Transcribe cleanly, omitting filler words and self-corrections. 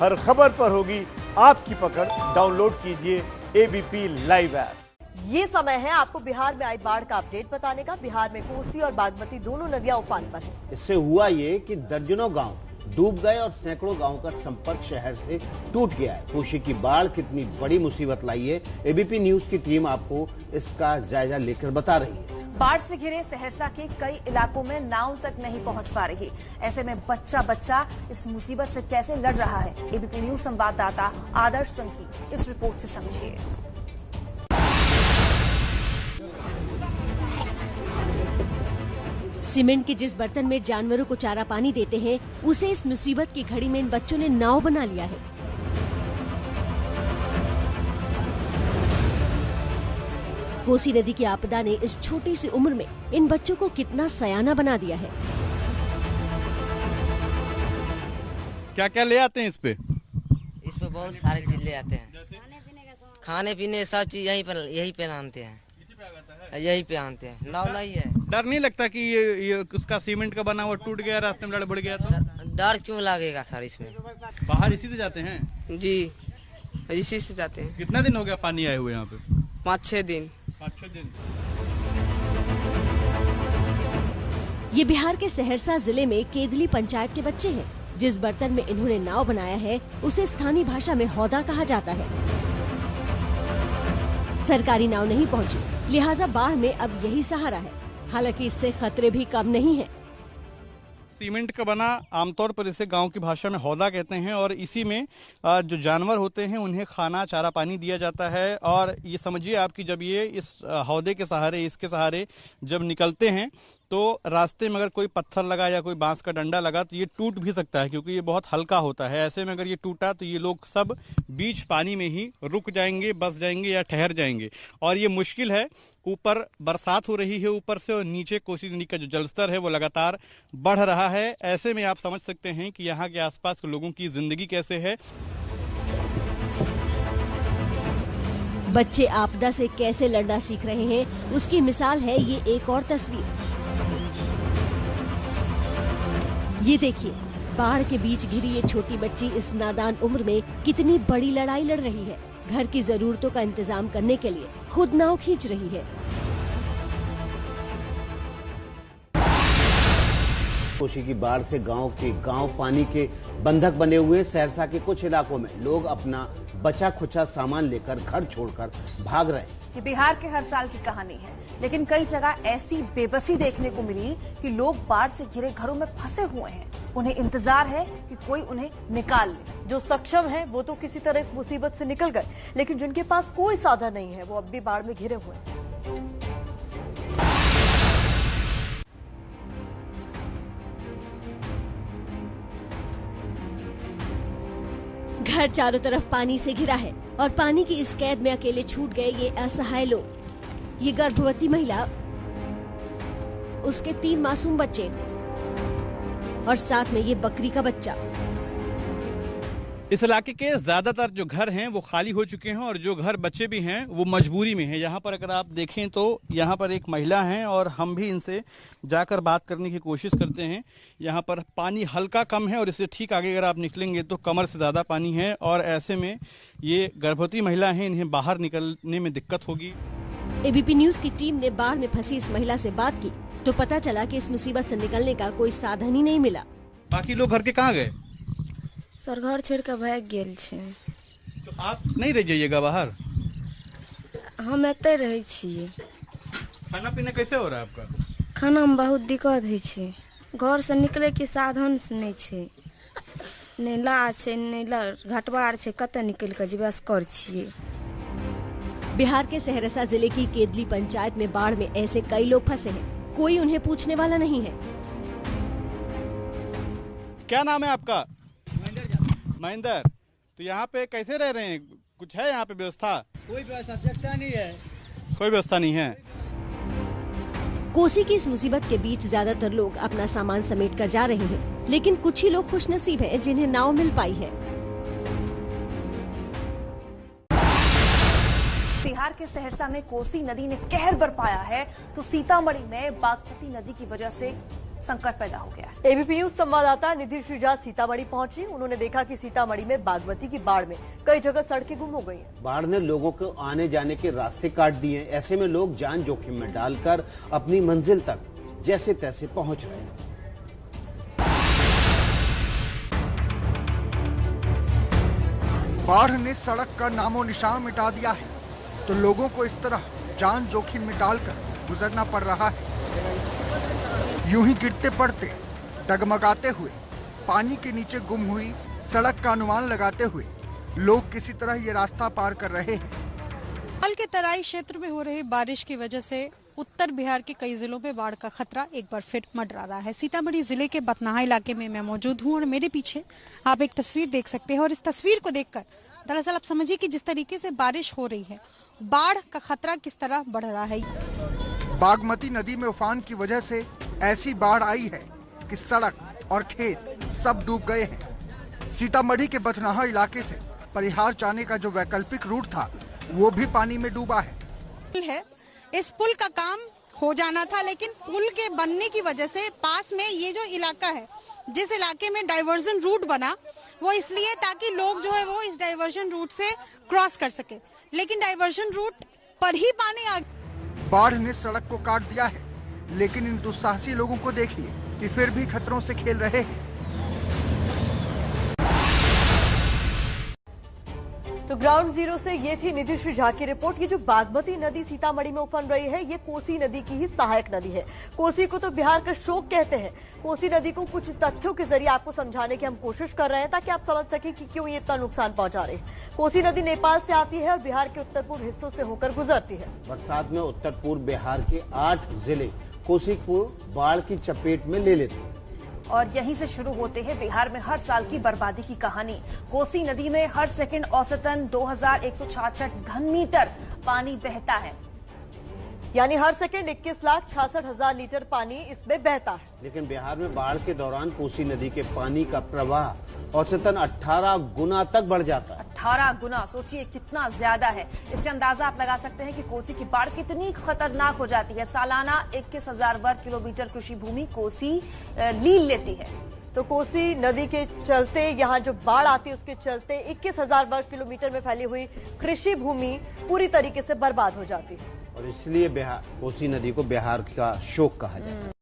हर खबर पर होगी आपकी पकड़। डाउनलोड कीजिए एबीपी लाइव ऐप। ये समय है आपको बिहार में आई बाढ़ का अपडेट बताने का। बिहार में कोसी और बागमती दोनों नदियां उफान पर हैं। इससे हुआ ये कि दर्जनों गांव डूब गए और सैकड़ों गांवों का संपर्क शहर से टूट गया है। कोसी की बाढ़ कितनी बड़ी मुसीबत लाई है, एबीपी न्यूज की टीम आपको इसका जायजा लेकर बता रही है। बाढ़ से घिरे सहरसा के कई इलाकों में नाव तक नहीं पहुंच पा रही। ऐसे में बच्चा बच्चा इस मुसीबत से कैसे लड़ रहा है, एबीपी न्यूज संवाददाता आदर्श सिंह की इस रिपोर्ट से समझिए। सीमेंट के जिस बर्तन में जानवरों को चारा पानी देते हैं, उसे इस मुसीबत की घड़ी में इन बच्चों ने नाव बना लिया है। कोसी नदी की आपदा ने इस छोटी सी उम्र में इन बच्चों को कितना सयाना बना दिया है। क्या क्या ले आते हैं इस पे बहुत सारी चीज ले आते हैं। खाने पीने सब चीज यहीं पे आनते हैं, यहीं पे आनते हैं। नाव नहीं है। डर नहीं लगता कि ये उसका सीमेंट का बना हुआ टूट गया, रास्ते में लड़ गया तो? डर क्यों लगेगा सर इसमें? बाहर इसी से जाते हैं जी, इसी से जाते हैं। कितना दिन हो गया पानी आए हुए यहाँ पे? 5-6 दिन। 5-6 दिन। ये बिहार के सहरसा जिले में केदली पंचायत के बच्चे हैं। जिस बर्तन में इन्होंने नाव बनाया है, उसे स्थानीय भाषा में हौदा कहा जाता है। सरकारी नाव नहीं पहुंची, लिहाजा बाढ़ में अब यही सहारा है। हालांकि इससे खतरे भी कम नहीं है। सीमेंट का बना, आमतौर पर इसे गांव की भाषा में हौदा कहते हैं, और इसी में जो जानवर होते हैं उन्हें खाना चारा पानी दिया जाता है। और ये समझिए आपकी जब ये इस हौदे के सहारे, इसके सहारे जब निकलते हैं तो रास्ते में अगर कोई पत्थर लगा या कोई बांस का डंडा लगा तो ये टूट भी सकता है, क्योंकि ये बहुत हल्का होता है। ऐसे में अगर ये टूटा तो ये लोग सब बीच पानी में ही रुक जाएंगे, बस जाएंगे या ठहर जाएंगे। और ये मुश्किल है। ऊपर बरसात हो रही है ऊपर से, और नीचे कोसी नदी का जो जलस्तर है वो लगातार बढ़ रहा है। ऐसे में आप समझ सकते हैं कि यहाँ के आसपास के लोगों की जिंदगी कैसे है। बच्चे आपदा से कैसे लड़ना सीख रहे हैं, उसकी मिसाल है ये एक और तस्वीर। ये देखिए, बाढ़ के बीच घिरी ये छोटी बच्ची इस नादान उम्र में कितनी बड़ी लड़ाई लड़ रही है। घर की जरूरतों का इंतजाम करने के लिए खुद नाव खींच रही है। कोसी की बाढ़ से गांव पानी के बंधक बने हुए। सहरसा के कुछ इलाकों में लोग अपना बचा खुचा सामान लेकर घर छोड़कर भाग रहे हैं। ये बिहार के हर साल की कहानी है, लेकिन कई जगह ऐसी बेबसी देखने को मिली कि लोग बाढ़ से घिरे घरों में फंसे हुए हैं। उन्हें इंतजार है कि कोई उन्हें निकाल ले। जो सक्षम है वो तो किसी तरह इस मुसीबत से निकल गए, लेकिन जिनके पास कोई साधन नहीं है वो अब भी बाढ़ में घिरे हुए हैं। घर चारों तरफ पानी से घिरा है और पानी की इस कैद में अकेले छूट गए ये असहाय लोग। ये गर्भवती महिला, उसके 3 मासूम बच्चे और साथ में ये बकरी का बच्चा। इस इलाके के ज्यादातर जो घर हैं वो खाली हो चुके हैं, और जो घर बचे भी हैं वो मजबूरी में हैं। यहाँ पर अगर आप देखें तो यहाँ पर एक महिला हैं, और हम भी इनसे जाकर बात करने की कोशिश करते हैं। यहाँ पर पानी हल्का कम है, और इससे ठीक आगे अगर आप निकलेंगे तो कमर से ज्यादा पानी है। और ऐसे में ये गर्भवती महिला हैं, इन्हें बाहर निकलने में दिक्कत होगी। एबीपी न्यूज की टीम ने बाढ़ में फंसी इस महिला से बात की तो पता चला कि इस मुसीबत से निकलने का कोई साधन ही नहीं मिला। बाकी लोग घर के कहाँ गए? सर घर छोड़ के भाग गेल छे। तो आप नहीं रह जाइएगा बाहर? हम एते रहे छिए। खाना पीना कैसे हो रहा है आपका? खाना में बहुत दिक्कत है छे। घर से निकले के साधन नहीं छे, नहीं ला छे, नहीं ला घाटवार छे, कते निकल के जेबे कर छिए। बिहार के सहरसा जिले की केदली पंचायत में बाढ़ में ऐसे कई लोग फंसे हैं, कोई उन्हें पूछने वाला नहीं है। क्या नाम है आपका? महेंद्र। तो यहाँ पे कैसे रह रहे हैं? कुछ है यहाँ पे व्यवस्था? कोई व्यवस्था नहीं है। कोई व्यवस्था नहीं है। कोसी की इस मुसीबत के बीच ज्यादातर लोग अपना सामान समेट कर जा रहे हैं, लेकिन कुछ ही लोग खुशनसीब हैं जिन्हें नाव मिल पाई है। बिहार के सहरसा में कोसी नदी ने कहर बरपाया है, तो सीतामढ़ी में बागमती नदी की वजह से संकट पैदा हो गया है। एबीपी न्यूज संवाददाता निधि श्रीजा सीतामढ़ी पहुंची। उन्होंने देखा कि सीतामढ़ी में बागमती की बाढ़ में कई जगह सड़कें गुम हो गई हैं। बाढ़ ने लोगों को आने जाने के रास्ते काट दिए। ऐसे में लोग जान जोखिम में डालकर अपनी मंजिल तक जैसे तैसे पहुंच रहे हैं। बाढ़ ने सड़क का नामो निशान मिटा दिया है, तो लोगों को इस तरह जान जोखिम में डालकर गुजरना पड़ रहा है। यूं ही गिरते पड़ते, डगमगाते हुए, पानी के नीचे गुम हुई सड़क का अनुमान लगाते हुए लोग किसी तरह ये रास्ता पार कर रहे हैं। हाल के तराई क्षेत्र में हो रही बारिश की वजह से उत्तर बिहार के कई जिलों में बाढ़ का खतरा एक बार फिर मंडरा रहा है। सीतामढ़ी जिले के बथनाहा इलाके में मैं मौजूद हूं और मेरे पीछे आप एक तस्वीर देख सकते हैं और इस तस्वीर को देखकर दरअसल आप समझिए कि जिस तरीके से बारिश हो रही है, बाढ़ का खतरा किस तरह बढ़ रहा है। बागमती नदी में उफान की वजह से ऐसी बाढ़ आई है कि सड़क और खेत सब डूब गए हैं। सीतामढ़ी के बथनाहा इलाके से परिहार जाने का जो वैकल्पिक रूट था वो भी पानी में डूबा है। इस पुल का काम हो जाना था, लेकिन पुल के बनने की वजह से पास में ये जो इलाका है, जिस इलाके में डाइवर्जन रूट बना, वो इसलिए ताकि लोग जो है वो इस डाइवर्जन रूट से क्रॉस कर सके, लेकिन डाइवर्जन रूट पर ही पानी आ गया। बाढ़ ने सड़क को काट दिया है, लेकिन इन दुस्साहसी लोगों को देखिए कि फिर भी खतरों से खेल रहे हैं। तो ग्राउंड जीरो से ये थी निधि श्रीजा की रिपोर्ट। ये जो बागमती नदी सीतामढ़ी में उफन रही है, ये कोसी नदी की ही सहायक नदी है। कोसी को तो बिहार का शोक कहते हैं। कोसी नदी को कुछ तथ्यों के जरिए आपको समझाने की हम कोशिश कर रहे हैं ताकि आप समझ सकें कि क्यों ये इतना नुकसान पहुंचा रही है। कोसी नदी नेपाल से आती है और बिहार के उत्तर पूर्व हिस्सों से होकर गुजरती है। बरसात में उत्तर पूर्व बिहार के 8 जिले कोसी को बाढ़ की चपेट में ले लेते हैं और यहीं से शुरू होते हैं बिहार में हर साल की बर्बादी की कहानी। कोसी नदी में हर सेकंड औसतन 2166 घन मीटर पानी बहता है, यानी हर सेकंड 21,66,000 लीटर पानी इसमें बहता है। लेकिन बिहार में बाढ़ के दौरान कोसी नदी के पानी का प्रवाह औसतन 18 गुना तक बढ़ जाता है। 18 गुना, सोचिए कितना ज्यादा है। इससे अंदाजा आप लगा सकते हैं कि कोसी की बाढ़ कितनी खतरनाक हो जाती है। सालाना 21,000 वर्ग किलोमीटर कृषि भूमि कोसी लील लेती है। तो कोसी नदी के चलते यहाँ जो बाढ़ आती है उसके चलते 21,000 वर्ग किलोमीटर में फैली हुई कृषि भूमि पूरी तरीके से बर्बाद हो जाती है। और इसलिए कोसी नदी को बिहार का शोक कहा जाता है।